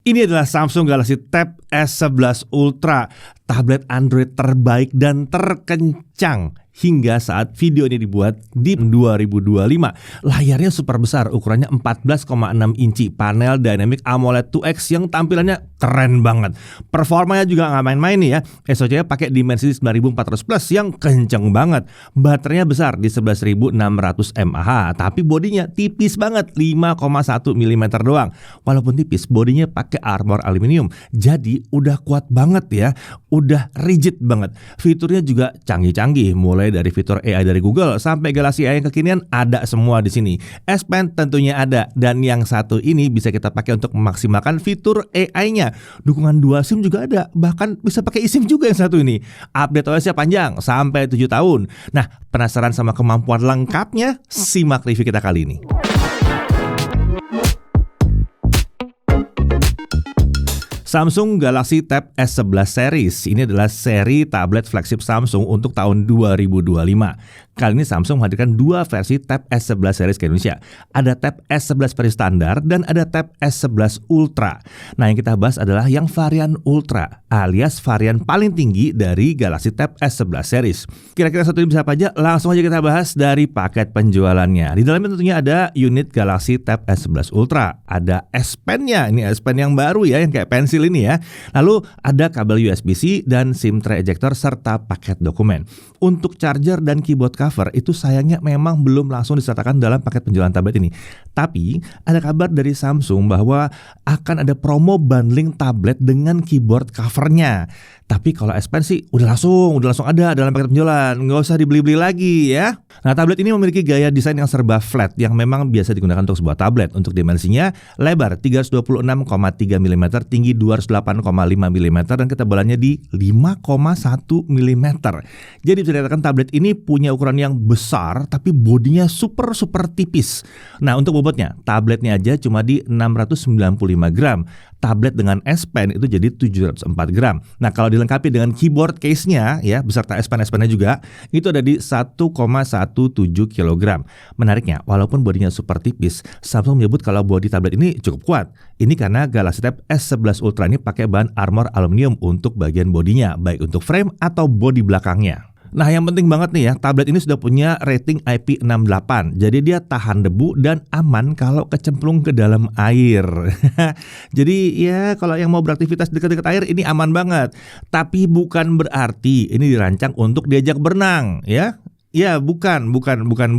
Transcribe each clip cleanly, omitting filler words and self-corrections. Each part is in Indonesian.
Ini adalah Samsung Galaxy Tab S11 Ultra, tablet Android terbaik dan terkencang hingga saat video ini dibuat di 2025. Layarnya super besar, ukurannya 14,6 inci, panel Dynamic AMOLED 2X yang tampilannya keren banget. Performanya juga nggak main-main nih ya. SoC-nya pakai Dimensity 9400 Plus yang kenceng banget. Baterainya besar di 11.600 mAh, tapi bodinya tipis banget, 5,1 mm doang. Walaupun tipis, bodinya pakai armor aluminium. Jadi udah kuat banget ya, udah rigid banget. Fiturnya juga canggih-canggih, mulai dari fitur AI dari Google sampai Galaxy AI yang kekinian ada semua di sini. S Pen tentunya ada, dan yang satu ini bisa kita pakai untuk memaksimalkan fitur AI-nya. Dukungan dual SIM juga ada, bahkan bisa pakai eSIM juga yang satu ini. Update OS-nya panjang sampai 7 tahun. Nah, penasaran sama kemampuan lengkapnya? Simak review kita kali ini. Samsung Galaxy Tab S11 Series. Ini adalah seri tablet flagship Samsung untuk tahun 2025. Kali ini Samsung menghadirkan dua versi Tab S11 Series ke Indonesia. Ada Tab S11 versi standar dan ada Tab S11 Ultra. Nah, yang kita bahas adalah yang varian Ultra, alias varian paling tinggi dari Galaxy Tab S11 Series. Kira-kira satu ini bisa apa aja? Langsung aja kita bahas dari paket penjualannya. Di dalamnya tentunya ada unit Galaxy Tab S11 Ultra. Ada S Pen-nya, ini S Pen yang baru ya, yang kayak pensil ini ya. Lalu ada kabel USB-C dan SIM tray ejector serta paket dokumen. Untuk charger dan keyboard cover itu sayangnya memang belum langsung disertakan dalam paket penjualan tablet ini. Tapi ada kabar dari Samsung bahwa akan ada promo bundling tablet dengan keyboard covernya. Tapi kalau S Pen sih udah langsung ada dalam paket penjualan, nggak usah dibeli-beli lagi ya. Nah, tablet ini memiliki gaya desain yang serba flat yang memang biasa digunakan untuk sebuah tablet. Untuk dimensinya lebar 326,3 mm, tinggi 208,5 mm, dan ketebalannya di 5,1 mm. Jadi bisa dikatakan tablet ini punya ukuran yang besar tapi bodinya super tipis. Nah, untuk bobotnya, tabletnya aja cuma di 695 gram. Tablet dengan S Pen itu jadi 704 gram. Nah, kalau dilengkapi dengan keyboard case-nya ya, beserta S Pen-nya juga, itu ada di 1,17 kg. Menariknya, walaupun bodinya super tipis, Samsung menyebut kalau bodi tablet ini cukup kuat. Ini karena Galaxy Tab S11 Ultra ini pakai bahan armor aluminium untuk bagian bodinya, baik untuk frame atau bodi belakangnya. Nah, yang penting banget nih ya, tablet ini sudah punya rating IP68. Jadi dia tahan debu dan aman kalau kecemplung ke dalam air. Jadi ya kalau yang mau beraktivitas dekat-dekat air ini aman banget. Tapi bukan berarti ini dirancang untuk diajak berenang ya. Ya, bukan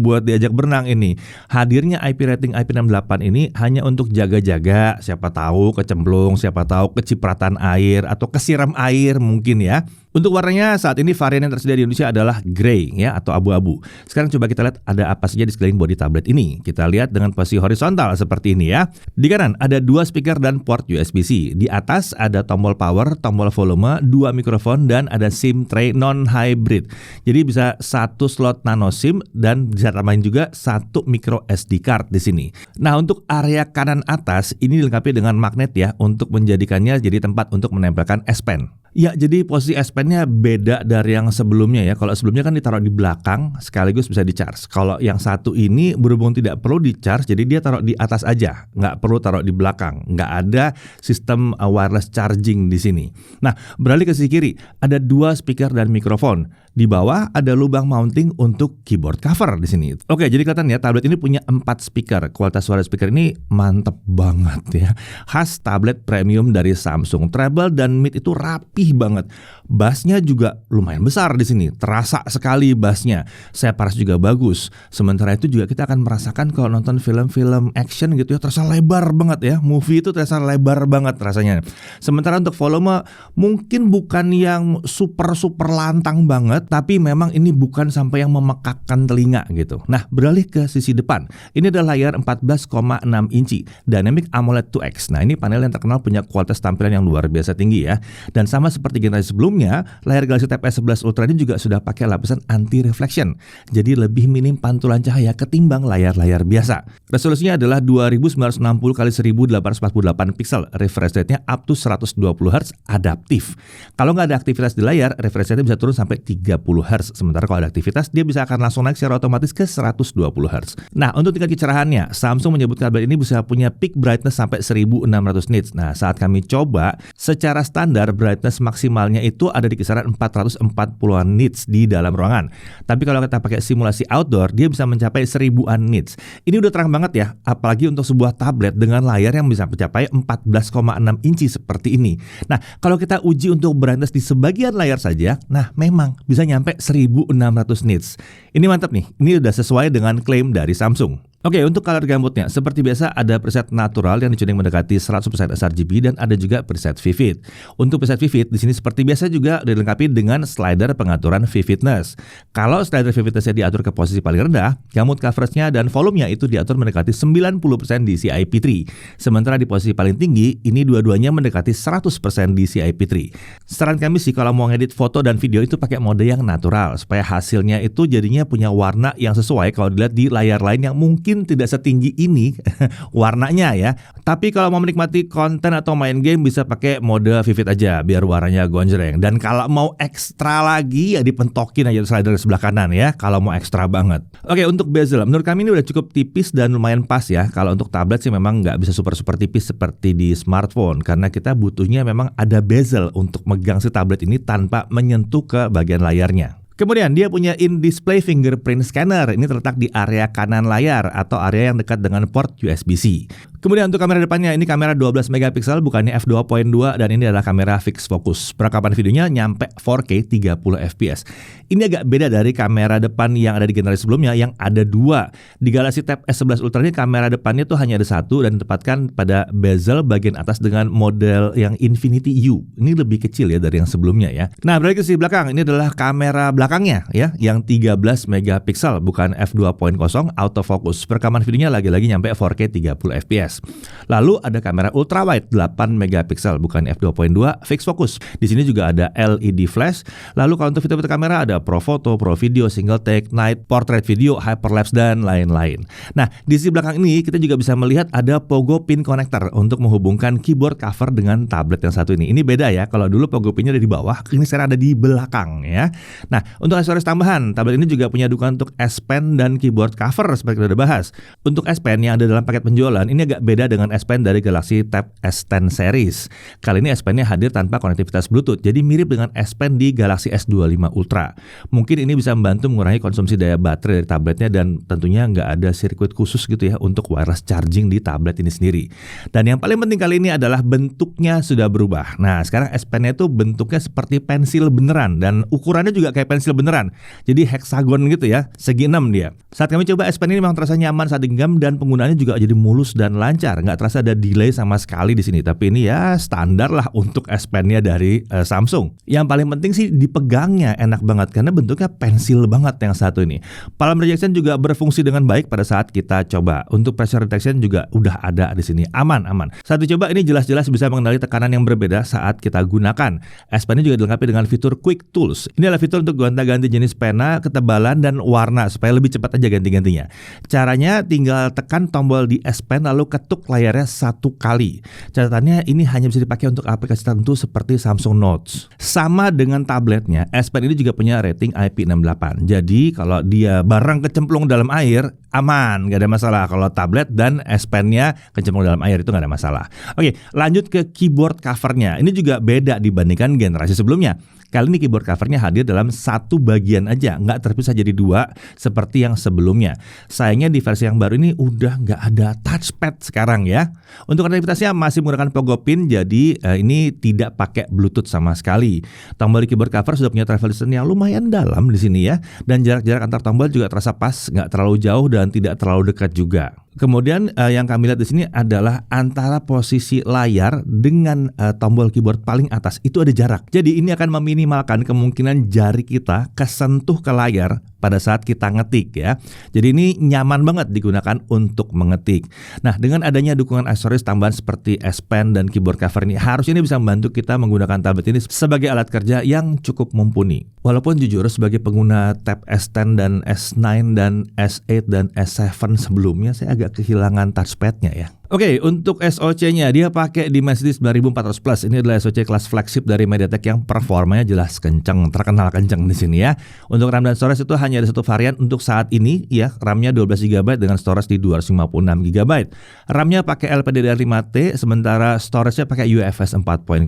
buat diajak berenang ini. Hadirnya IP rating IP68 ini hanya untuk jaga-jaga, siapa tahu kecemplung, siapa tahu kecipratan air atau kesiram air mungkin ya. Untuk warnanya saat ini varian yang tersedia di Indonesia adalah grey ya atau abu-abu. Sekarang coba kita lihat ada apa saja di sekeliling bodi tablet ini. Kita lihat dengan posisi horizontal seperti ini ya. Di kanan ada dua speaker dan port USB-C. Di atas ada tombol power, tombol volume, dua mikrofon dan ada SIM tray non-hybrid. Jadi bisa satu slot nano SIM dan bisa tambahin juga satu micro SD card di sini. Nah, untuk area kanan atas ini dilengkapi dengan magnet ya untuk menjadikannya jadi tempat untuk menempelkan S Pen. Ya, jadi posisi S Pen-nya beda dari yang sebelumnya ya. Kalau sebelumnya kan ditaruh di belakang sekaligus bisa di-charge. Kalau yang satu ini berhubung tidak perlu di-charge, jadi dia taruh di atas aja, nggak perlu taruh di belakang. Nggak ada sistem wireless charging di sini. Nah, beralih ke sisi kiri, ada dua speaker dan mikrofon. Di bawah ada lubang mounting untuk keyboard cover di sini. Oke, jadi kelihatan ya, tablet ini punya 4 speaker. Kualitas suara speaker ini mantep banget ya. Khas tablet premium dari Samsung. Treble dan mid itu rapih banget. Bassnya juga lumayan besar di sini. Terasa sekali bassnya. Separas juga bagus. Sementara itu juga kita akan merasakan kalau nonton film-film action gitu ya, terasa lebar banget ya. Movie itu terasa lebar banget rasanya. Sementara untuk volume mungkin bukan yang super lantang banget, tapi memang ini bukan sampai yang memekakkan telinga gitu. Nah, beralih ke sisi depan. Ini adalah layar 14,6 inci Dynamic AMOLED 2X. Nah, ini panel yang terkenal punya kualitas tampilan yang luar biasa tinggi ya. Dan sama seperti generasi sebelumnya, layar Galaxy Tab S11 Ultra ini juga sudah pakai lapisan anti reflection. Jadi lebih minim pantulan cahaya ketimbang layar-layar biasa. Resolusinya adalah 2960 x 1848 pixel. Refresh rate-nya up to 120 Hz adaptif. Kalau nggak ada aktivitas di layar, refresh rate-nya bisa turun sampai 3 30 Hz. Sementara kalau ada aktivitas, dia bisa akan langsung naik secara otomatis ke 120 Hz. Nah, untuk tingkat kecerahannya, Samsung menyebut tablet ini bisa punya peak brightness sampai 1600 nits. Nah, saat kami coba, secara standar brightness maksimalnya itu ada di kisaran 440-an nits di dalam ruangan. Tapi kalau kita pakai simulasi outdoor, dia bisa mencapai 1000-an nits. Ini udah terang banget ya, apalagi untuk sebuah tablet dengan layar yang bisa mencapai 14,6 inci seperti ini. Nah, kalau kita uji untuk brightness di sebagian layar saja, nah memang bisa nyampe 1600 nits. Ini mantap nih, ini udah sesuai dengan klaim dari Samsung. Oke, untuk color gamutnya, seperti biasa ada preset natural yang dituning mendekati 100% sRGB dan ada juga preset vivid. Untuk preset vivid, di sini seperti biasa juga dilengkapi dengan slider pengaturan vividness. Kalau slider vividnessnya diatur ke posisi paling rendah, gamut coveragenya dan volumenya itu diatur mendekati 90% DCI-P3. Sementara di posisi paling tinggi, ini dua-duanya mendekati 100% DCI-P3. Saran kami sih kalau mau ngedit foto dan video itu pakai mode yang natural, supaya hasilnya itu jadinya punya warna yang sesuai kalau dilihat di layar lain yang mungkin tidak setinggi ini warnanya ya. Tapi kalau mau menikmati konten atau main game bisa pakai mode vivid aja biar warnanya gonjreng. Dan kalau mau ekstra lagi ya dipentokin aja slider sebelah kanan ya kalau mau ekstra banget. Oke, untuk bezel menurut kami ini udah cukup tipis dan lumayan pas ya. Kalau untuk tablet sih memang nggak bisa super tipis seperti di smartphone karena kita butuhnya memang ada bezel untuk megang si tablet ini tanpa menyentuh ke bagian layarnya. Kemudian dia punya in-display fingerprint scanner. Ini terletak di area kanan layar atau area yang dekat dengan port USB-C. Kemudian untuk kamera depannya, ini kamera 12 megapiksel bukannya f2.2 dan ini adalah kamera fixed focus. Perakapan videonya nyampe 4K 30 fps. Ini agak beda dari kamera depan yang ada di generasi sebelumnya yang ada dua. Di Galaxy Tab S11 Ultra ini kamera depannya tuh hanya ada satu dan ditempatkan pada bezel bagian atas dengan model yang Infinity U. Ini lebih kecil ya dari yang sebelumnya ya. Nah, beralih ke sisi belakang, ini adalah kamera belakangnya ya yang 13 megapiksel bukan f2.0 autofocus. Perekaman videonya lagi-lagi nyampe 4K 30 fps. Lalu ada kamera ultrawide 8 megapiksel bukan f2.2 fixed focus. Di sini juga ada LED flash. Lalu kalau untuk fitur-fitur kamera ada Pro Photo, Pro Video, Single Take, Night, Portrait Video, Hyperlapse dan lain-lain. Nah, di sisi belakang ini kita juga bisa melihat ada Pogo Pin Connector untuk menghubungkan keyboard cover dengan tablet yang satu ini. Ini beda ya. Kalau dulu Pogo Pinnya ada di bawah, ini sekarang ada di belakang ya. Nah, untuk aksesoris tambahan, tablet ini juga punya dukungan untuk S Pen dan keyboard cover seperti kita udah bahas. Untuk S Pen yang ada dalam paket penjualan, ini agak beda dengan S Pen dari Galaxy Tab S10 series. Kali ini S Pen-nya hadir tanpa konektivitas Bluetooth, jadi mirip dengan S Pen di Galaxy S25 Ultra. Mungkin ini bisa membantu mengurangi konsumsi daya baterai dari tabletnya dan tentunya nggak ada sirkuit khusus gitu ya untuk wireless charging di tablet ini sendiri. Dan yang paling penting kali ini adalah bentuknya sudah berubah. Nah, sekarang S Pen-nya itu bentuknya seperti pensil beneran dan ukurannya juga kayak pensil beneran. Jadi heksagon gitu ya, segi 6 dia. Saat kami coba S Pen ini memang terasa nyaman saat digenggam dan penggunaannya juga jadi mulus dan lancar. Nggak terasa ada delay sama sekali di sini. Tapi ini ya standar lah untuk S Pen-nya dari Samsung. Yang paling penting sih dipegangnya enak banget karena bentuknya pensil banget yang satu ini. Palm rejection juga berfungsi dengan baik pada saat kita coba. Untuk pressure detection juga udah ada di sini. Aman. Saat dicoba ini jelas-jelas bisa mengenali tekanan yang berbeda saat kita gunakan. S Pen ini juga dilengkapi dengan fitur Quick Tools. Ini adalah fitur untuk gonta-ganti jenis pena, ketebalan dan warna supaya lebih cepat aja ganti-gantinya. Caranya tinggal tekan tombol di S Pen lalu ketuk layarnya satu kali. Catatannya ini hanya bisa dipakai untuk aplikasi tertentu seperti Samsung Notes. Sama dengan tabletnya, S Pen ini juga punya rating IP68. Jadi kalau dia barang kecemplung dalam air, aman, nggak ada masalah. Kalau tablet dan S Pen-nya kecemplung dalam air itu nggak ada masalah. Oke, lanjut ke keyboard covernya. Ini juga beda dibandingkan generasi sebelumnya. Kali ini keyboard covernya hadir dalam satu bagian aja, nggak terpisah jadi dua seperti yang sebelumnya. Sayangnya di versi yang baru ini udah nggak ada touchpad sekarang ya. Untuk konektivitasnya masih menggunakan Pogo Pin, jadi ini tidak pakai Bluetooth sama sekali. Tombol di keyboard cover sudah punya travel distance yang lumayan dalam di sini ya, dan jarak-jarak antar tombol juga terasa pas, nggak terlalu jauh dan tidak terlalu dekat juga. Kemudian yang kami lihat di sini adalah antara posisi layar dengan tombol keyboard paling atas itu ada jarak. Jadi ini akan meminimalkan kemungkinan jari kita kesentuh ke layar pada saat kita ngetik ya. Jadi ini nyaman banget digunakan untuk mengetik. Nah, dengan adanya dukungan aksesoris tambahan seperti S Pen dan keyboard cover ini, harusnya ini bisa membantu kita menggunakan tablet ini sebagai alat kerja yang cukup mumpuni. Walaupun jujur sebagai pengguna Tab S10 dan S9 dan S8 dan S7 sebelumnya saya agak kehilangan touchpadnya ya. Oke, untuk SoC-nya dia pakai Dimensity 9400 Plus. Ini adalah SoC kelas flagship dari MediaTek yang performanya jelas kenceng, terkenal kenceng di sini ya. Untuk RAM dan storage itu hanya ada satu varian untuk saat ini ya. RAM-nya 12 GB dengan storage di 256 GB. RAM-nya pakai LPDDR5T, sementara storage-nya pakai UFS 4.0.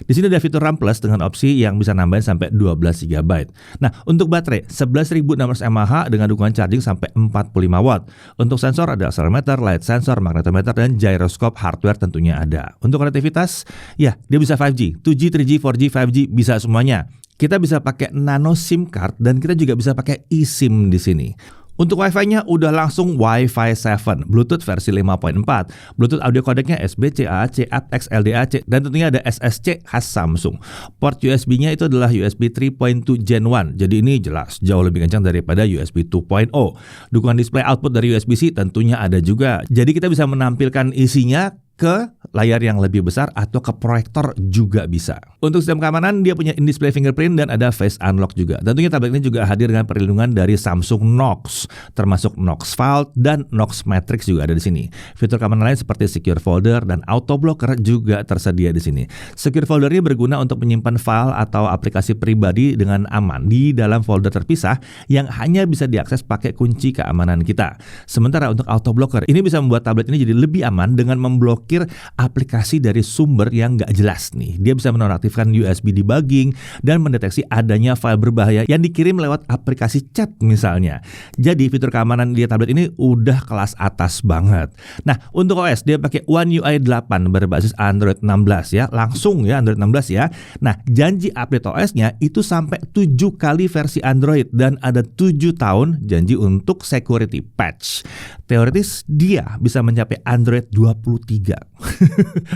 Di sini ada fitur RAM Plus dengan opsi yang bisa nambahin sampai 12 GB. Nah, untuk baterai 11.600 mAh dengan dukungan charging sampai 45 watt. Untuk sensor ada accelerometer, light sensor, magnetometer dan gyroscope hardware tentunya ada. Untuk konektivitas, ya dia bisa 5G, 2G, 3G, 4G, 5G bisa semuanya. Kita bisa pakai nano SIM card dan kita juga bisa pakai eSIM di sini. Untuk Wi-Fi-nya udah langsung Wi-Fi 7, Bluetooth versi 5.4, Bluetooth audio codec-nya SBC, AAC, aptX, LDAC, dan tentunya ada SSC khas Samsung. Port USB-nya itu adalah USB 3.2 Gen 1, jadi ini jelas jauh lebih kencang daripada USB 2.0. Dukungan display output dari USB-C tentunya ada juga, jadi kita bisa menampilkan isinya ke layar yang lebih besar atau ke proyektor juga bisa. Untuk sistem keamanan dia punya in-display fingerprint dan ada face unlock juga. Tentunya tablet ini juga hadir dengan perlindungan dari Samsung Knox, termasuk Knox Vault dan Knox Matrix juga ada di sini. Fitur keamanan lain seperti secure folder dan auto blocker juga tersedia di sini. Secure folder ini berguna untuk menyimpan file atau aplikasi pribadi dengan aman di dalam folder terpisah yang hanya bisa diakses pakai kunci keamanan kita. Sementara untuk auto blocker ini bisa membuat tablet ini jadi lebih aman dengan memblokir aplikasi dari sumber yang nggak jelas nih. Dia bisa menonaktifkan USB debugging dan mendeteksi adanya file berbahaya yang dikirim lewat aplikasi chat misalnya. Jadi fitur keamanan di tablet ini udah kelas atas banget. Nah, untuk OS dia pakai One UI 8 berbasis Android 16 ya. Langsung ya Android 16 ya. Nah, janji update OS-nya itu sampai 7 kali versi Android dan ada 7 tahun janji untuk security patch. Teoritis dia bisa mencapai Android 23.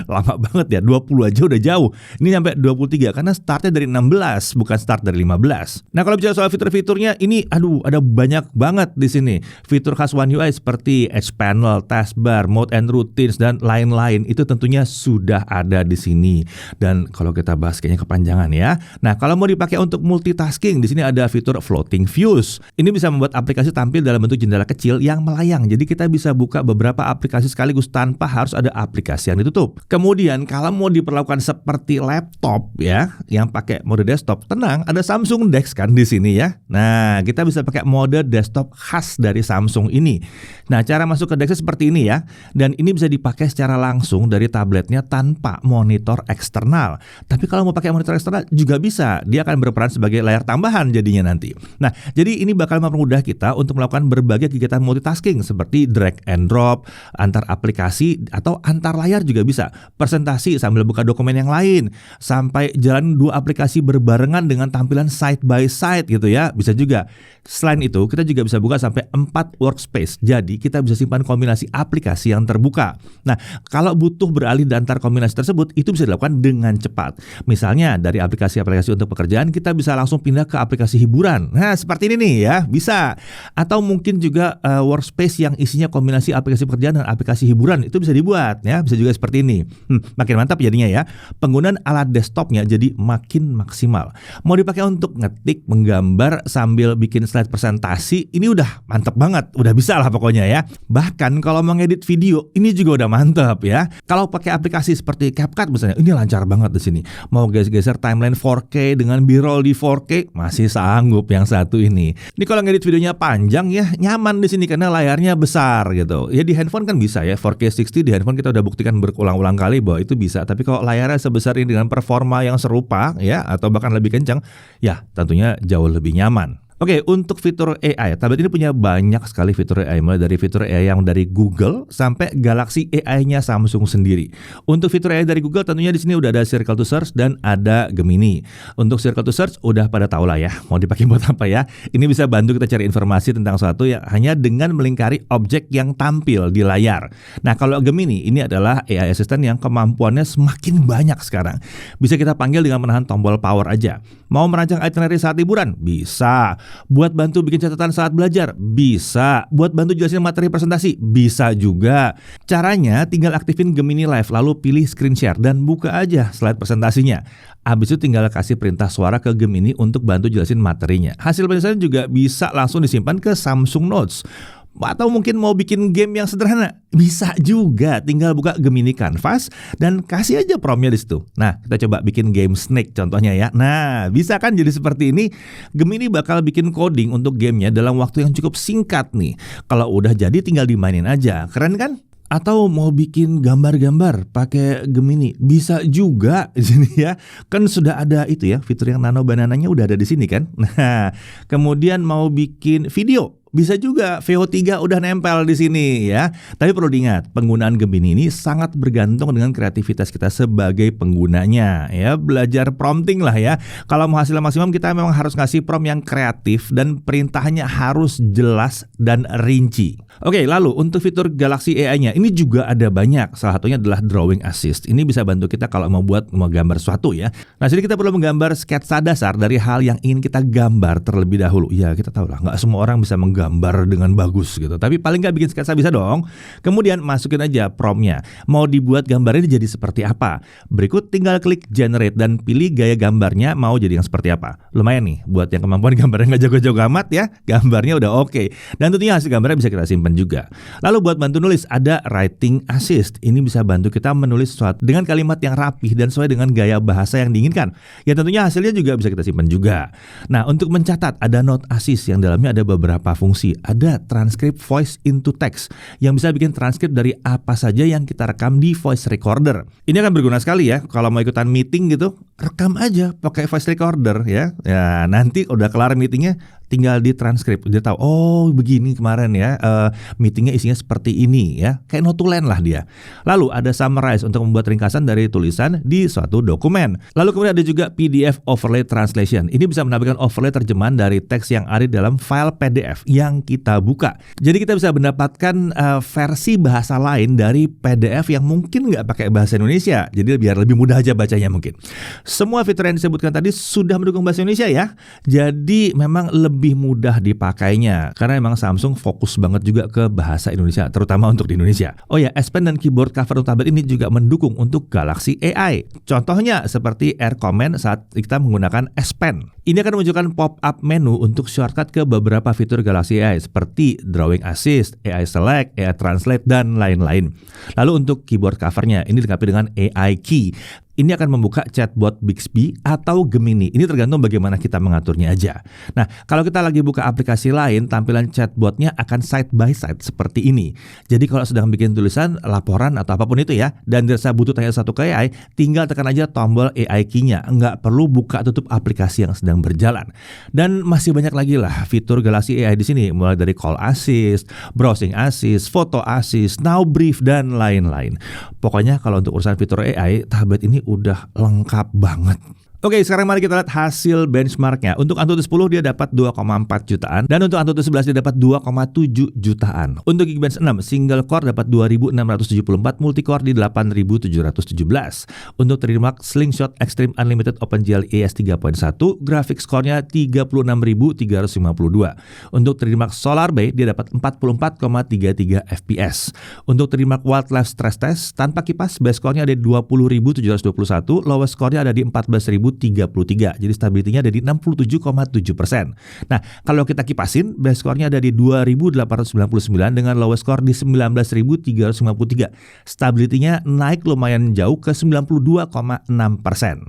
Lama banget ya, 20 aja udah jauh. Ini sampai 23 karena startnya dari 16 bukan start dari 15. Nah, kalau bicara soal fitur-fiturnya ini ada banyak banget di sini. Fitur khas One UI seperti Edge Panel, Taskbar, Mode and Routines dan lain-lain itu tentunya sudah ada di sini. Dan kalau kita bahas kayaknya kepanjangan ya. Nah, kalau mau dipakai untuk multitasking di sini ada fitur Floating Views. Ini bisa membuat aplikasi tampil dalam bentuk jendela kecil yang melayang. Jadi kita bisa buka beberapa aplikasi sekaligus tanpa harus ada aplikasi yang ditutup. Kemudian kalau mau diperlakukan seperti laptop ya, yang pakai mode desktop, tenang, ada Samsung Dex kan di sini ya. Nah, kita bisa pakai mode desktop khas dari Samsung ini. Nah, cara masuk ke Dex seperti ini ya. Dan ini bisa dipakai secara langsung dari tabletnya tanpa monitor eksternal. Tapi kalau mau pakai monitor eksternal juga bisa. Dia akan berperan sebagai layar tambahan jadinya nanti. Nah, jadi ini bakal mempermudah kita untuk melakukan berbagai kegiatan multitasking seperti drag and drop antar aplikasi atau antar layar juga bisa. Presentasi sambil buka dokumen yang lain, sampai jalan 2 aplikasi berbarengan dengan tampilan side by side gitu ya, bisa juga. Selain itu, kita juga bisa buka sampai 4 workspace. Jadi kita bisa simpan kombinasi aplikasi yang terbuka. Nah, kalau butuh beralih di antar kombinasi tersebut, itu bisa dilakukan dengan cepat. Misalnya dari aplikasi-aplikasi untuk pekerjaan, kita bisa langsung pindah ke aplikasi hiburan. Nah, seperti ini nih ya, bisa. Atau mungkin juga workspace yang isinya kombinasi aplikasi pekerjaan dan aplikasi hiburan, itu bisa dibuat ya, bisa juga seperti ini. Makin mantap jadinya ya. Penggunaan alat desktopnya jadi makin maksimal. Mau dipakai untuk ngetik, menggambar sambil bikin slide presentasi, ini udah mantap banget, udah bisa lah pokoknya ya. Bahkan kalau mau ngedit video, ini juga udah mantap ya. Kalau pakai aplikasi seperti CapCut misalnya, ini lancar banget di sini. Mau geser-geser timeline 4K dengan B-roll di 4K, masih sanggup yang satu ini. Ini kalau ngedit videonya panjang ya, nyaman di sini karena layarnya besar gitu. Ya di handphone kan bisa ya, 4K 60 di handphone kita udah buktikan berulang-ulang kali bahwa itu bisa. Tapi kalau layarnya sebesar ini dengan performa yang serupa ya, atau bahkan lebih kencang, ya tentunya jauh lebih nyaman. Oke, untuk fitur AI, tablet ini punya banyak sekali fitur AI, mulai dari fitur AI yang dari Google sampai Galaxy AI-nya Samsung sendiri. Untuk fitur AI dari Google tentunya di sini udah ada Circle to Search dan ada Gemini. Untuk Circle to Search udah pada tahu lah ya, mau dipakai buat apa ya. Ini bisa bantu kita cari informasi tentang sesuatu yang hanya dengan melingkari objek yang tampil di layar. Nah, kalau Gemini ini adalah AI assistant yang kemampuannya semakin banyak sekarang. Bisa kita panggil dengan menahan tombol power aja. Mau merancang itinerary saat liburan? Bisa. Buat bantu bikin catatan saat belajar? Bisa. Buat bantu jelasin materi presentasi? Bisa juga. Caranya tinggal aktifin Gemini Live lalu pilih screen share dan buka aja slide presentasinya. Abis itu tinggal kasih perintah suara ke Gemini untuk bantu jelasin materinya. Hasil penjelasan juga bisa langsung disimpan ke Samsung Notes. Atau mungkin mau bikin game yang sederhana, bisa juga. Tinggal buka Gemini Canvas dan kasih aja promnya di situ. Nah, kita coba bikin game Snake contohnya ya. Nah, bisa kan jadi seperti ini? Gemini bakal bikin coding untuk gamenya dalam waktu yang cukup singkat nih. Kalau udah jadi tinggal dimainin aja. Keren kan? Atau mau bikin gambar-gambar pakai Gemini, bisa juga di sini ya. Kan sudah ada itu ya, fitur yang nano banananya udah ada di sini kan. Nah, kemudian mau bikin video, bisa juga VO3 udah nempel di sini ya. Tapi perlu diingat, penggunaan Gemini ini sangat bergantung dengan kreativitas kita sebagai penggunanya ya. Belajar prompting lah ya. Kalau mau hasil maksimum kita memang harus ngasih prompt yang kreatif dan perintahnya harus jelas dan rinci. Oke, lalu untuk fitur Galaxy AI-nya ini juga ada banyak. Salah satunya adalah Drawing Assist. Ini bisa bantu kita kalau mau gambar sesuatu ya. Nah, jadi kita perlu menggambar sketsa dasar dari hal yang ingin kita gambar terlebih dahulu. Ya, kita tahu lah, nggak semua orang bisa menggambar dengan bagus gitu. Tapi paling nggak bikin sketsa bisa dong. Kemudian masukin aja promptnya. Mau dibuat gambarnya jadi seperti apa? Berikut tinggal klik Generate dan pilih gaya gambarnya mau jadi yang seperti apa. Lumayan nih, buat yang kemampuan gambarnya nggak jago-jago amat ya. Gambarnya udah oke. Dan tentunya hasil gambarnya bisa kita simpan juga. Lalu buat bantu nulis ada Writing Assist. Ini bisa bantu kita menulis sesuatu dengan kalimat yang rapih dan sesuai dengan gaya bahasa yang diinginkan. Ya tentunya hasilnya juga bisa kita simpan juga. Nah, untuk mencatat ada Note Assist yang dalamnya ada beberapa fungsi. Ada Transcript Voice into Text yang bisa bikin transkrip dari apa saja yang kita rekam di voice recorder. Ini akan berguna sekali ya kalau mau ikutan meeting gitu, rekam aja pakai voice recorder ya. Ya, nanti udah kelar meetingnya tinggal ditranskrip, dia tahu oh begini kemarin ya meetingnya isinya seperti ini ya, kayak notulen lah dia. Lalu ada summarize untuk membuat ringkasan dari tulisan di suatu dokumen. Lalu kemudian ada juga PDF Overlay Translation. Ini bisa menampilkan overlay terjemahan dari teks yang ada dalam file PDF yang kita buka. Jadi kita bisa mendapatkan versi bahasa lain dari PDF yang mungkin nggak pakai bahasa Indonesia. Jadi biar lebih mudah aja bacanya mungkin. Semua fitur yang disebutkan tadi sudah mendukung bahasa Indonesia ya. Jadi memang lebih mudah dipakainya karena emang Samsung fokus banget juga ke bahasa Indonesia, terutama untuk di Indonesia. Oh ya, S Pen dan keyboard cover untuk tablet ini juga mendukung untuk Galaxy AI. Contohnya seperti Air Command saat kita menggunakan S Pen. Ini akan menunjukkan pop-up menu untuk shortcut ke beberapa fitur Galaxy AI seperti Drawing Assist, AI Select, AI Translate, dan lain-lain. Lalu untuk keyboard covernya ini dilengkapi dengan AI Key. Ini akan membuka chatbot Bixby atau Gemini. Ini tergantung bagaimana kita mengaturnya aja. Nah, kalau kita lagi buka aplikasi lain, tampilan chatbotnya akan side by side seperti ini. Jadi kalau sedang bikin tulisan, laporan, atau apapun itu ya, dan dirasa butuh tanya satu ke AI, tinggal tekan aja tombol AI Key-nya. Nggak perlu buka tutup aplikasi yang sedang berjalan. Dan masih banyak lagi lah fitur Galaxy AI di sini, mulai dari Call Assist, Browsing Assist, Photo Assist, Now Brief, dan lain-lain. Pokoknya kalau untuk urusan fitur AI, tablet ini udah lengkap banget. Oke, sekarang mari kita lihat hasil benchmarknya. Untuk Antutu 10 dia dapat 2,4 jutaan dan untuk Antutu 11 dia dapat 2,7 jutaan. Untuk Geekbench 6 single core dapat 2.674, multicore di 8.717. Untuk 3D Mark Slingshot Extreme Unlimited OpenGL ES 3.1 graphics score-nya 36.352. Untuk 3D Mark Solar Bay dia dapat 44,33 fps. Untuk 3D Mark Wildlife Stress Test tanpa kipas base score-nya ada 20.721, lowest score-nya ada di 14.033. Jadi stability-nya ada di 67,7%. Nah, kalau kita kipasin, base score-nya ada di 2.899 dengan lowest score di 19.353. Stability-nya naik lumayan jauh ke 92,6%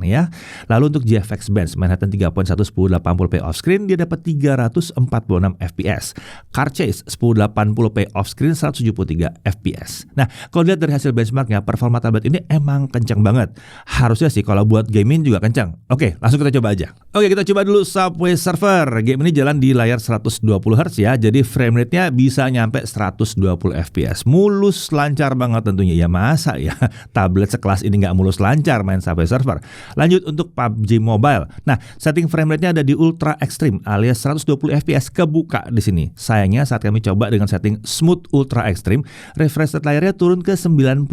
ya. Lalu untuk GFX Bench Manhattan 3.1 1080p off-screen dia dapat 346 fps. Car Chase 1080p off-screen 173 fps. Nah, kalau lihat dari hasil benchmarknya, performa tablet ini emang kencang banget. Harusnya sih kalau buat gaming juga kencang. Oke, langsung kita coba aja. Oke, kita coba dulu Subway Surfer. Game ini jalan di layar 120 Hz ya. Jadi frame rate-nya bisa nyampe 120 fps. Mulus, lancar banget tentunya. Ya masa ya tablet sekelas ini nggak mulus lancar main Subway Surfer. Lanjut untuk PUBG Mobile. Nah, setting frame rate-nya ada di Ultra Extreme alias 120 fps kebuka di sini. Sayangnya saat kami coba dengan setting Smooth Ultra Extreme, refresh rate layarnya turun ke 96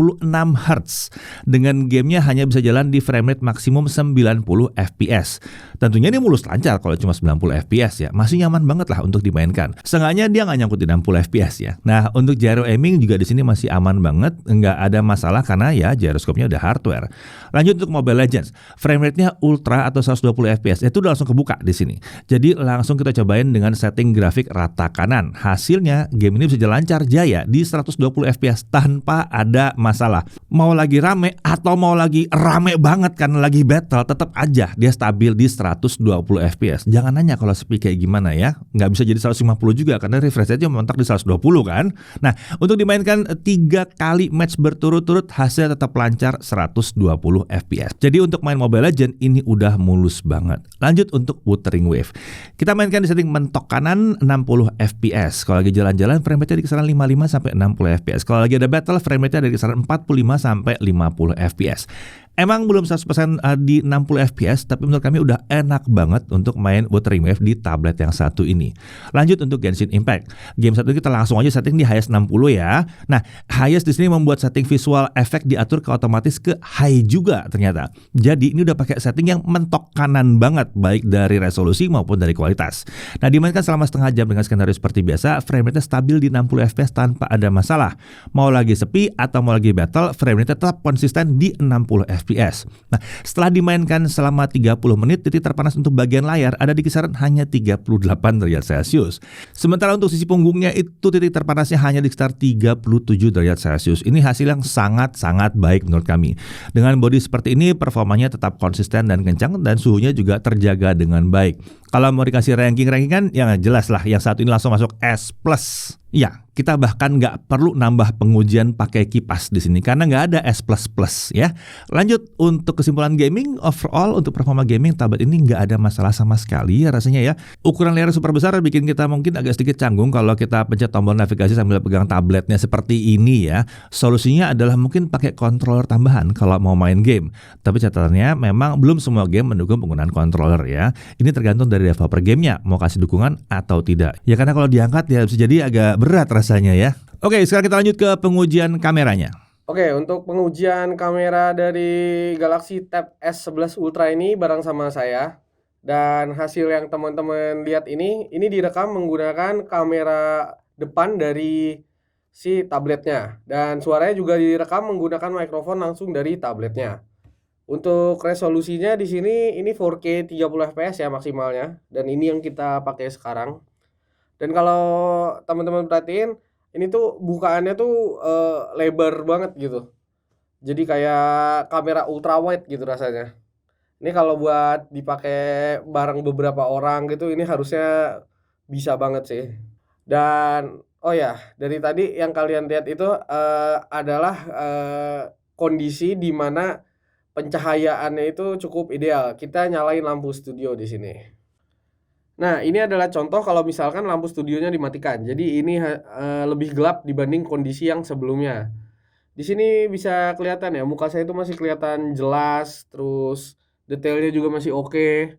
Hz. Dengan gamenya hanya bisa jalan di frame rate maksimum 90 fps. Tentunya ini mulus lancar kalau cuma 90 fps ya, masih nyaman banget lah untuk dimainkan. Seenggaknya dia nggak nyangkut di 60 fps ya. Nah, untuk gyro aiming juga di sini masih aman banget, nggak ada masalah karena ya gyroscope-nya udah hardware. Lanjut untuk Mobile Legends, frame rate-nya ultra atau 120 fps, itu udah langsung kebuka di sini. Jadi langsung kita cobain dengan setting grafik rata kanan. Hasilnya game ini bisa lancar jaya di 120 fps tanpa ada masalah. Mau lagi rame atau mau lagi rame banget karena lagi battle, tetap aja dia stabil di 120 fps. Jangan nanya kalau sepi kayak gimana ya, nggak bisa jadi 150 juga karena refresh rate-nya mentok di 120 kan. Nah, untuk dimainkan 3 kali match berturut-turut, hasilnya tetap lancar 120 fps. Jadi untuk main Mobile Legends ini udah mulus banget. Lanjut untuk Wuthering Wave, kita mainkan di setting mentok kanan 60 fps. Kalau lagi jalan-jalan frame rate-nya di kisaran 55 sampai 60 fps. Kalau lagi ada battle frame rate-nya dari kisaran 45 sampai 50 fps. Emang belum 100% di 60 fps, tapi menurut kami udah enak banget untuk main Wuthering Wave di tablet yang satu ini. Lanjut untuk Genshin Impact. Game satu kita langsung aja setting di highest 60 ya. Nah, highest di sini membuat setting visual efek diatur ke otomatis ke high juga ternyata. Jadi ini udah pakai setting yang mentok kanan banget, baik dari resolusi maupun dari kualitas. Nah, dimainkan selama setengah jam dengan skenario seperti biasa, frame rate stabil di 60 fps tanpa ada masalah. Mau lagi sepi atau mau lagi battle, frame rate tetap konsisten di 60 fps. Nah, setelah dimainkan selama 30 menit, titik terpanas untuk bagian layar ada di kisaran hanya 38 derajat Celcius. Sementara untuk sisi punggungnya itu titik terpanasnya hanya di sekitar 37 derajat Celcius. Ini hasil yang sangat-sangat baik menurut kami. Dengan body seperti ini, performanya tetap konsisten dan kencang dan suhunya juga terjaga dengan baik. Kalau mau dikasih ranking-rankingan, ya jelas lah yang satu ini langsung masuk S+. Ya, kita bahkan nggak perlu nambah pengujian pakai kipas di sini karena nggak ada S++ ya. Lanjut untuk kesimpulan gaming, overall untuk performa gaming tablet ini nggak ada masalah sama sekali ya rasanya ya. Ukuran layar super besar bikin kita mungkin agak sedikit canggung kalau kita pencet tombol navigasi sambil pegang tabletnya seperti ini ya. Solusinya adalah mungkin pakai controller tambahan kalau mau main game. Tapi catatannya memang belum semua game mendukung penggunaan controller ya. Ini tergantung dari developer gamenya mau kasih dukungan atau tidak. Ya karena kalau diangkat ya bisa jadi agak berat rasanya ya. Oke, sekarang kita lanjut ke pengujian kameranya. Oke, untuk pengujian kamera dari Galaxy Tab S11 Ultra ini bareng sama saya. Dan hasil yang teman-teman lihat ini direkam menggunakan kamera depan dari si tabletnya. Dan suaranya juga direkam menggunakan mikrofon langsung dari tabletnya. Untuk resolusinya di sini ini 4K 30 fps ya maksimalnya. Dan ini yang kita pakai sekarang. Dan kalau teman-teman perhatiin, ini tuh bukaannya tuh lebar banget gitu. Jadi kayak kamera ultra wide gitu rasanya. Ini kalau buat dipakai bareng beberapa orang gitu, ini harusnya bisa banget sih. Dan oh ya, dari tadi yang kalian lihat itu adalah kondisi di mana pencahayaannya itu cukup ideal. Kita nyalain lampu studio di sini. Nah, ini adalah contoh kalau misalkan lampu studionya dimatikan. Jadi ini lebih gelap dibanding kondisi yang sebelumnya. Di sini bisa kelihatan ya, muka saya itu masih kelihatan jelas, terus detailnya juga masih oke.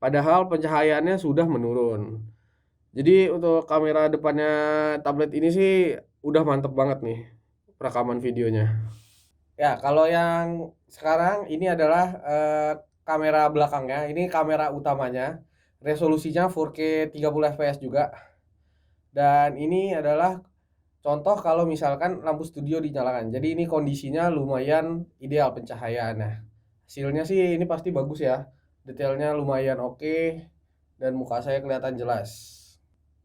Padahal pencahayaannya sudah menurun. Jadi untuk kamera depannya tablet ini sih udah mantep banget nih rekaman videonya. Ya, kalau yang sekarang ini adalah kamera belakangnya. Ini kamera utamanya. Resolusinya 4K 30 fps juga. Dan ini adalah contoh kalau misalkan lampu studio dinyalakan. Jadi ini kondisinya lumayan ideal pencahayaannya. Hasilnya sih ini pasti bagus ya. Detailnya lumayan oke dan muka saya kelihatan jelas.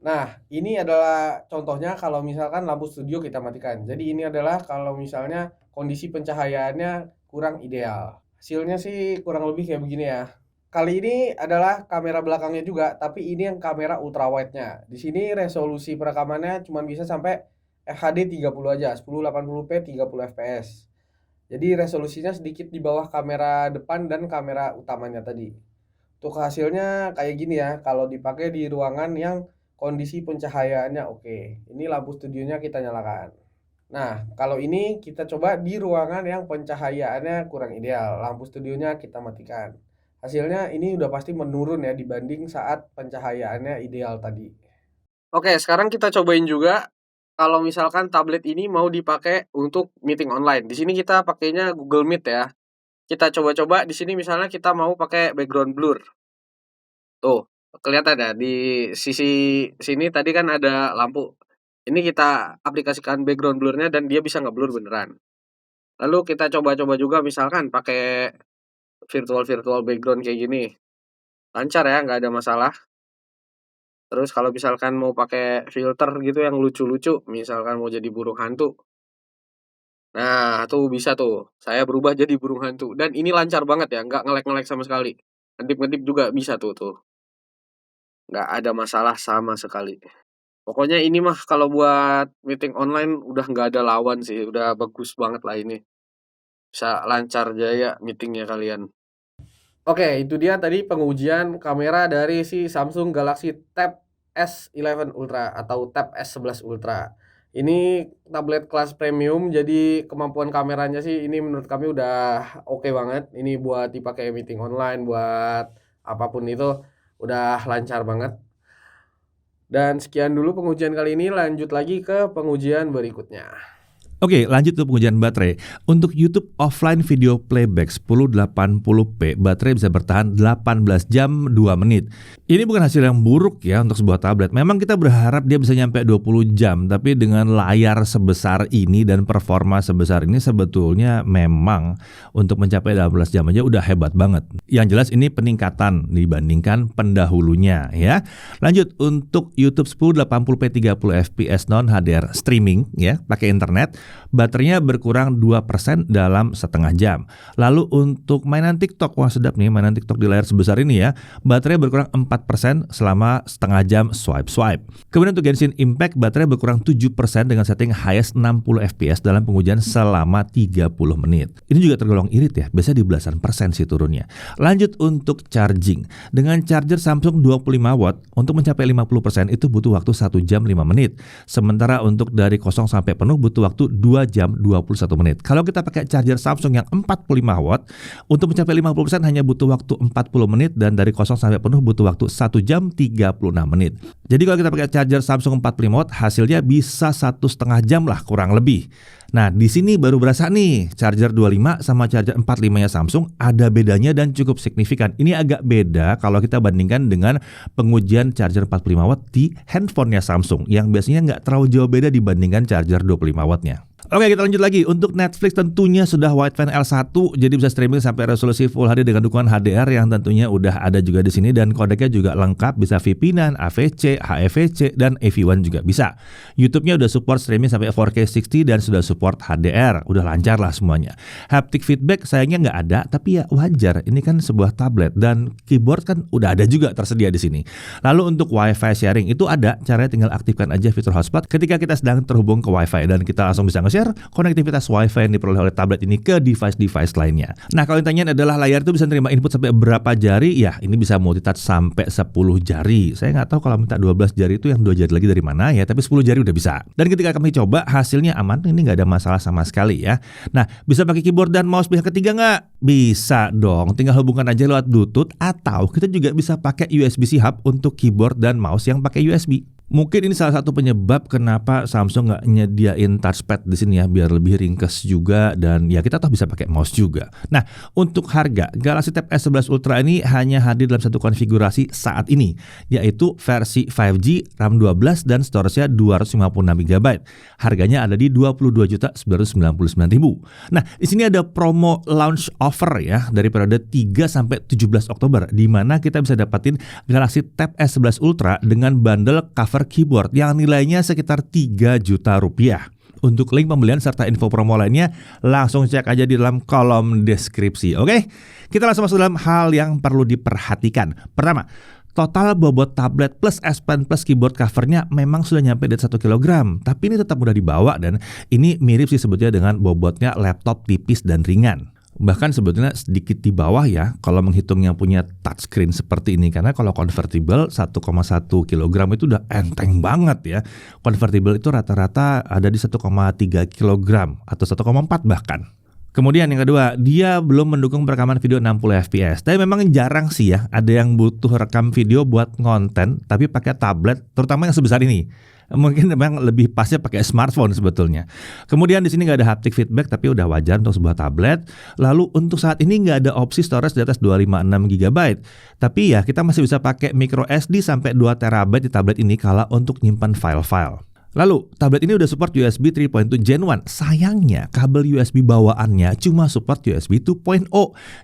Nah, ini adalah contohnya kalau misalkan lampu studio kita matikan. Jadi ini adalah kalau misalnya kondisi pencahayaannya kurang ideal. Hasilnya sih kurang lebih kayak begini ya. Kali ini adalah kamera belakangnya juga, tapi ini yang kamera ultra wide-nya. Di sini resolusi perekamannya cuma bisa sampai HD 30 aja, 1080p 30 fps. Jadi resolusinya sedikit di bawah kamera depan dan kamera utamanya tadi. Untuk hasilnya kayak gini ya, kalau dipakai di ruangan yang kondisi pencahayaannya oke. Ini lampu studionya kita nyalakan. Nah, kalau ini kita coba di ruangan yang pencahayaannya kurang ideal. Lampu studionya kita matikan. Hasilnya ini udah pasti menurun ya dibanding saat pencahayaannya ideal tadi. Oke, sekarang kita cobain juga kalau misalkan tablet ini mau dipakai untuk meeting online. Di sini kita pakainya Google Meet ya. kita coba-coba di sini misalnya kita mau pakai background blur. Tuh, kelihatan ya di sisi sini tadi kan ada lampu. Ini kita aplikasikan background blur-nya dan dia bisa nge-blur beneran. Lalu kita coba-coba juga misalkan pakai virtual background kayak gini. Lancar ya, nggak ada masalah. Terus kalau misalkan mau pakai filter gitu yang lucu-lucu, misalkan mau jadi burung hantu. Nah, tuh bisa tuh. Saya berubah jadi burung hantu dan ini lancar banget ya, nggak nge-lag sama sekali. Ngedip-ngedip juga bisa tuh. Nggak ada masalah sama sekali. Pokoknya ini mah kalau buat meeting online udah nggak ada lawan sih, udah bagus banget lah ini. Bisa lancar jaya meetingnya kalian. Oke, itu dia tadi pengujian kamera dari si Samsung Galaxy Tab S11 Ultra atau Tab S11 Ultra. Ini tablet kelas premium, jadi kemampuan kameranya sih ini menurut kami udah oke banget. Ini buat dipakai meeting online, buat apapun itu udah lancar banget. Dan sekian dulu pengujian kali ini, lanjut lagi ke pengujian berikutnya. Oke, lanjut ke pengujian baterai. Untuk YouTube offline video playback 1080p, baterai bisa bertahan 18 jam 2 menit. Ini bukan hasil yang buruk ya untuk sebuah tablet. Memang kita berharap dia bisa nyampe 20 jam, tapi dengan layar sebesar ini dan performa sebesar ini sebetulnya memang untuk mencapai 18 jam aja udah hebat banget. Yang jelas ini peningkatan dibandingkan pendahulunya ya. Lanjut untuk YouTube 1080p 30fps non HDR streaming ya, pakai internet. Baterainya berkurang 2% dalam setengah jam. Lalu untuk mainan TikTok, wah sedap nih mainan TikTok di layar sebesar ini ya. Baterai berkurang 4% selama setengah jam swipe. Kemudian untuk Genshin Impact, baterai berkurang 7% dengan setting highest 60 fps dalam pengujian selama 30 menit. Ini juga tergolong irit ya, biasa di belasan persen sih turunnya. Lanjut untuk charging. Dengan charger Samsung 25 watt, untuk mencapai 50% itu butuh waktu 1 jam 5 menit. Sementara untuk dari kosong sampai penuh butuh waktu 2 jam 21 menit. Kalau kita pakai charger Samsung yang 45 watt, untuk mencapai 50% hanya butuh waktu 40 menit dan dari kosong sampai penuh butuh waktu 1 jam 36 menit. Jadi kalau kita pakai charger Samsung 45 watt, hasilnya bisa 1,5 jam lah kurang lebih. Nah, di sini baru berasa nih, charger 25 sama charger 45-nya Samsung ada bedanya dan cukup signifikan. Ini agak beda kalau kita bandingkan dengan pengujian charger 45 watt di handphonenya Samsung yang biasanya nggak terlalu jauh beda dibandingkan charger 25 wattnya. Oke, kita lanjut lagi. Untuk Netflix tentunya sudah wideband L1, jadi bisa streaming sampai resolusi Full HD dengan dukungan HDR yang tentunya udah ada juga di sini dan kodeknya juga lengkap, bisa VPN, AVC, HEVC dan AV1 juga bisa. YouTube-nya udah support streaming sampai 4K 60 dan sudah support HDR, udah lancar lah semuanya. Haptic feedback sayangnya nggak ada, tapi ya wajar. Ini kan sebuah tablet dan keyboard kan udah ada juga tersedia di sini. Lalu untuk Wi-Fi sharing itu ada, caranya tinggal aktifkan aja fitur hotspot ketika kita sedang terhubung ke Wi-Fi dan kita langsung bisa nge-share konektivitas Wi-Fi yang diperoleh oleh tablet ini ke device-device lainnya. Nah, kalau intinya adalah layar itu bisa menerima input sampai berapa jari, ya ini bisa multitouch sampai 10 jari. Saya nggak tahu kalau minta 12 jari itu yang 2 jari lagi dari mana ya, tapi 10 jari udah bisa. Dan ketika kami coba hasilnya aman, ini nggak ada masalah sama sekali ya. Nah, bisa pakai keyboard dan mouse pihak ketiga nggak? Bisa dong, tinggal hubungkan aja lewat Bluetooth atau kita juga bisa pakai USB-C hub untuk keyboard dan mouse yang pakai USB. Mungkin ini salah satu penyebab kenapa Samsung nggak nyediain touchpad di sini ya, biar lebih ringkes juga dan ya kita toh bisa pakai mouse juga. Nah, untuk harga Galaxy Tab S11 Ultra ini hanya hadir dalam satu konfigurasi saat ini, yaitu versi 5G, RAM 12 dan storage-nya 256 GB. Harganya ada di 22.999.000. Nah, di sini ada promo launch offer ya dari periode 3 sampai 17 Oktober di mana kita bisa dapatin Galaxy Tab S11 Ultra dengan bundle cover keyboard yang nilainya sekitar 3 juta rupiah. Untuk link pembelian serta info promo lainnya langsung cek aja di dalam kolom deskripsi. Oke, kita langsung masuk dalam hal yang perlu diperhatikan. Pertama, total bobot tablet plus S Pen plus keyboard covernya memang sudah nyampe di 1 kg, tapi ini tetap mudah dibawa dan ini mirip sih sebetulnya dengan bobotnya laptop tipis dan ringan. Bahkan sebetulnya sedikit di bawah ya kalau menghitung yang punya touchscreen seperti ini, karena kalau convertible 1,1 kg itu udah enteng banget ya. Convertible itu rata-rata ada di 1,3 kg atau 1,4 bahkan. Kemudian yang kedua, dia belum mendukung perekaman video 60 fps. Tapi memang jarang sih ya ada yang butuh rekam video buat konten tapi pakai tablet, terutama yang sebesar ini. Mungkin memang lebih pasnya pakai smartphone sebetulnya. Kemudian di sini nggak ada haptic feedback, tapi udah wajar untuk sebuah tablet. Lalu untuk saat ini nggak ada opsi storage di atas 256 GB. Tapi ya kita masih bisa pakai micro SD sampai 2 TB di tablet ini kalau untuk nyimpan file-file. Lalu, tablet ini udah support USB 3.2 Gen 1. Sayangnya, kabel USB bawaannya cuma support USB 2.0.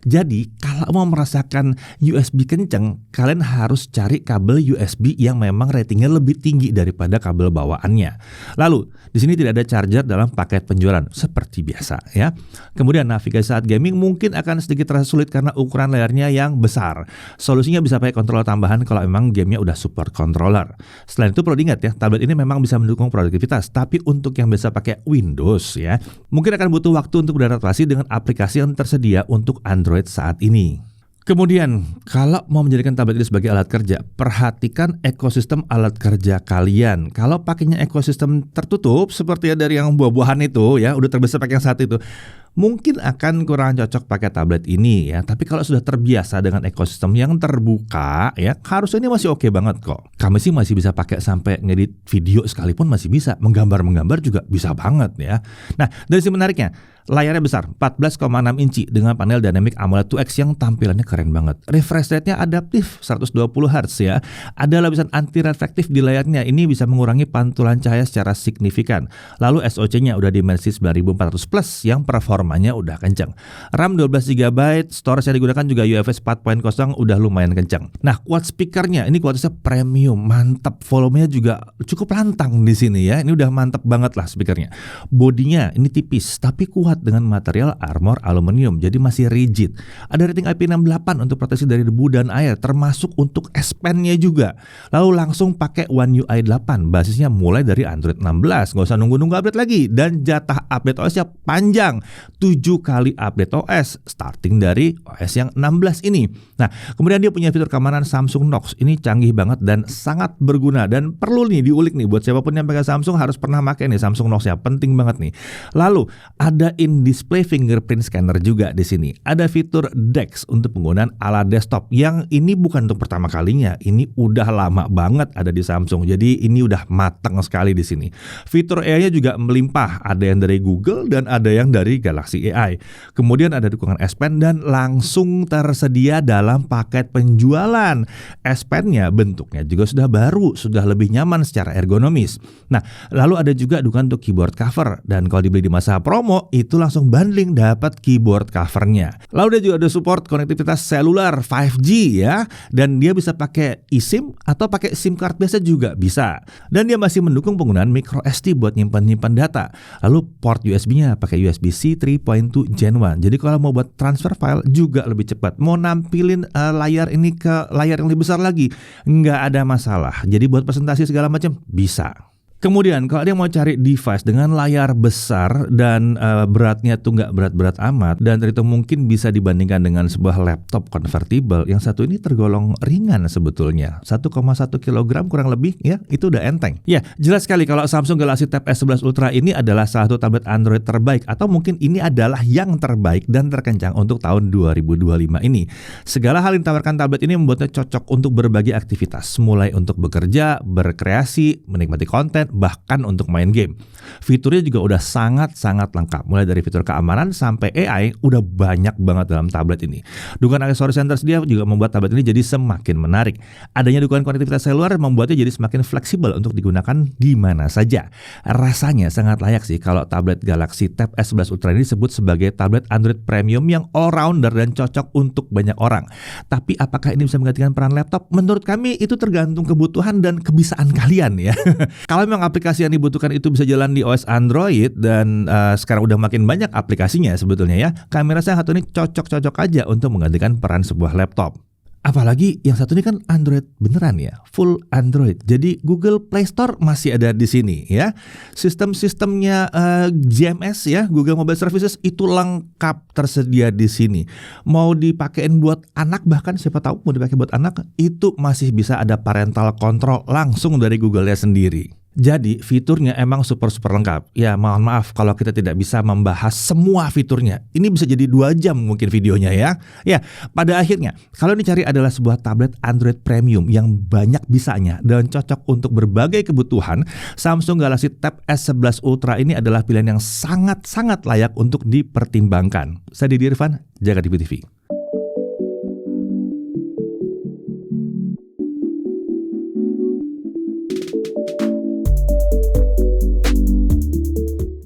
Jadi, kalau mau merasakan USB kenceng, kalian harus cari kabel USB yang memang ratingnya lebih tinggi daripada kabel bawaannya. Lalu, di sini tidak ada charger dalam paket penjualan, seperti biasa ya. Kemudian, navigasi saat gaming mungkin akan sedikit terasa sulit karena ukuran layarnya yang besar. Solusinya bisa pakai controller tambahan kalau memang gamenya udah support controller. Selain itu perlu diingat ya, tablet ini memang bisa mendukung produktivitas, tapi untuk yang biasa pakai Windows ya, mungkin akan butuh waktu untuk beradaptasi dengan aplikasi yang tersedia untuk Android saat ini. Kemudian, kalau mau menjadikan tablet ini sebagai alat kerja, perhatikan ekosistem alat kerja kalian. Kalau pakainya ekosistem tertutup, seperti dari yang buah-buahan itu ya, udah terbiasa pakai yang satu itu, mungkin akan kurang cocok pakai tablet ini ya. Tapi kalau sudah terbiasa dengan ekosistem yang terbuka ya, harusnya ini masih oke banget kok. Kami sih masih bisa pakai sampai ngedit video sekalipun masih bisa. Menggambar juga bisa banget ya. Nah, dari sisi menariknya, layarnya besar, 14,6 inci dengan panel Dynamic AMOLED 2X yang tampilannya keren banget. Refresh rate-nya adaptif 120 Hz ya. Ada lapisan anti reflektif di layarnya. Ini bisa mengurangi pantulan cahaya secara signifikan. Lalu SoC-nya udah dimensi 9400 plus yang performanya udah kenceng. RAM 12 GB, storage yang digunakan juga UFS 4.0 udah lumayan kenceng. Nah, quad speaker-nya ini kualitasnya premium, mantap. Volumenya juga cukup lantang di sini ya. Ini udah mantap banget lah speakernya. Bodinya ini tipis tapi kuat dengan material armor aluminium, jadi masih rigid. Ada rating IP68 untuk proteksi dari debu dan air, termasuk untuk S Pen-nya juga. Lalu langsung pakai One UI 8, basisnya mulai dari Android 16, nggak usah nunggu-nunggu update lagi. Dan jatah update OS-nya panjang, 7 kali update OS, starting dari OS yang 16 ini. Nah, kemudian dia punya fitur keamanan Samsung Knox, ini canggih banget dan sangat berguna dan perlu nih diulik nih buat siapapun yang pakai Samsung harus pernah pakai nih Samsung Knox-nya, penting banget nih. Lalu ada in-display fingerprint scanner juga di sini. Ada fitur DeX untuk penggunaan ala desktop yang ini bukan untuk pertama kalinya. Ini udah lama banget ada di Samsung. Jadi ini udah matang sekali di sini. Fitur AI-nya juga melimpah. Ada yang dari Google dan ada yang dari Galaxy AI. Kemudian ada dukungan S Pen dan langsung tersedia dalam paket penjualan. S Pen-nya bentuknya juga sudah baru, sudah lebih nyaman secara ergonomis. Nah, lalu ada juga dukungan untuk keyboard cover dan kalau dibeli di masa promo itu langsung bundling dapat keyboard covernya. Lalu dia juga ada support konektivitas seluler 5G ya, dan dia bisa pakai eSIM atau pakai SIM card biasa juga bisa. Dan dia masih mendukung penggunaan micro SD buat nyimpan data. Lalu port USB-nya pakai USB-C 3.2 Gen 1. Jadi kalau mau buat transfer file juga lebih cepat. Mau nampilin layar ini ke layar yang lebih besar lagi, nggak ada masalah. Jadi buat presentasi segala macam bisa. Kemudian kalau dia mau cari device dengan layar besar dan beratnya tuh nggak berat-berat amat dan itu mungkin bisa dibandingkan dengan sebuah laptop konvertibel, yang satu ini tergolong ringan sebetulnya, 1,1 kg kurang lebih ya, itu udah enteng. Ya, jelas sekali kalau Samsung Galaxy Tab S11 Ultra ini adalah salah satu tablet Android terbaik atau mungkin ini adalah yang terbaik dan terkencang untuk tahun 2025 ini. Segala hal yang ditawarkan tablet ini membuatnya cocok untuk berbagai aktivitas, mulai untuk bekerja, berkreasi, menikmati konten, bahkan untuk main game. Fiturnya juga udah sangat-sangat lengkap. Mulai dari fitur keamanan sampai AI udah banyak banget dalam tablet ini. Dukungan aksesoris yang tersedia juga membuat tablet ini jadi semakin menarik. Adanya dukungan konektivitas seluler membuatnya jadi semakin fleksibel untuk digunakan di mana saja. Rasanya sangat layak sih kalau tablet Galaxy Tab S11 Ultra ini disebut sebagai tablet Android premium yang all-rounder dan cocok untuk banyak orang. Tapi apakah ini bisa menggantikan peran laptop? Menurut kami itu tergantung kebutuhan dan kebiasaan kalian ya. Kalau memang aplikasi yang dibutuhkan itu bisa jalan di OS Android dan sekarang udah makin banyak aplikasinya sebetulnya ya, kamera saya satu ini cocok-cocok aja untuk menggantikan peran sebuah laptop. Apalagi yang satu ini kan Android beneran ya, full Android. Jadi Google Play Store masih ada di sini ya. Sistem-sistemnya GMS ya, Google Mobile Services itu lengkap tersedia di sini. Mau dipakein buat anak, bahkan siapa tahu mau dipakai buat anak, itu masih bisa ada parental control langsung dari Google-nya sendiri. Jadi fiturnya emang super lengkap. Ya mohon maaf kalau kita tidak bisa membahas semua fiturnya. Ini bisa jadi 2 jam mungkin videonya ya. Ya, pada akhirnya kalau dicari adalah sebuah tablet Android Premium yang banyak bisanya dan cocok untuk berbagai kebutuhan, Samsung Galaxy Tab S11 Ultra ini adalah pilihan yang sangat-sangat layak untuk dipertimbangkan. Saya Didi Irfan, Jaga TV TV.